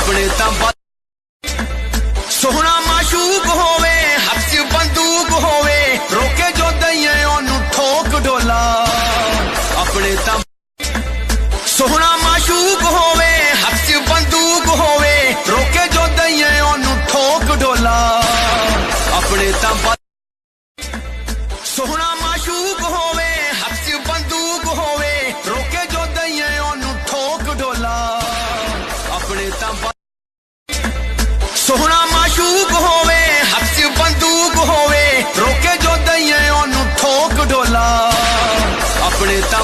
अपने तां सोहना माशूक होवे हथ च बंदूक होवे रोके जो दइए ओनू ठोक डोला अपने तां सोहना माशूक होवे हथ च बंदूक होवे रोके जो दइए ओनू ठोक डोला अपने तां सोहना माशूक होवे हथ च बंदूक होवे रोके जो दइए ओनू ठोक डोला अपने तां सोहना माशूक होवे हथ च बंदूक होवे रोके जो दइए ओनू ठोक डोला अपने तां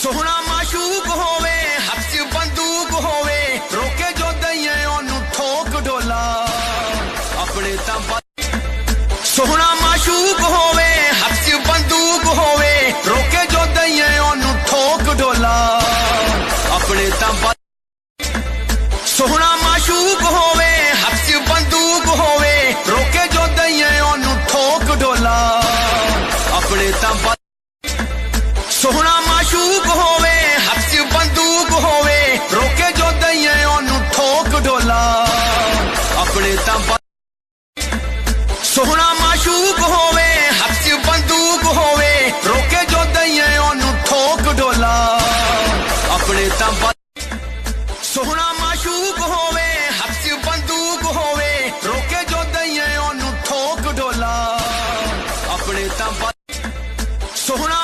सोहना माशूक होवे हथ च बंदूक होवे रोके जो दइए ओनू ठोक डोला अपने तां सोहना माशूक होवे हथ च बंदूक होवे रोके जो दइए ओनू ठोक डोला अपने तां सोहना माशूक होवे हथ च बंदूक होवे रोके जो दइए ओनू ठोक डोला अपने तां सोहना माशूक होवे हथ च बंदूक होवे रोके जो दइए ओनू ठोक डोला अपने तां सोहना माशूक होवे हथ च बंदूक होवे रोके जो दइए ओनू ठोक डोला अपने तां सोहना माशूक होवे हथ च बंदूक होवे रोके जो दइए ओनू ठोक डोला अपने तां सोहना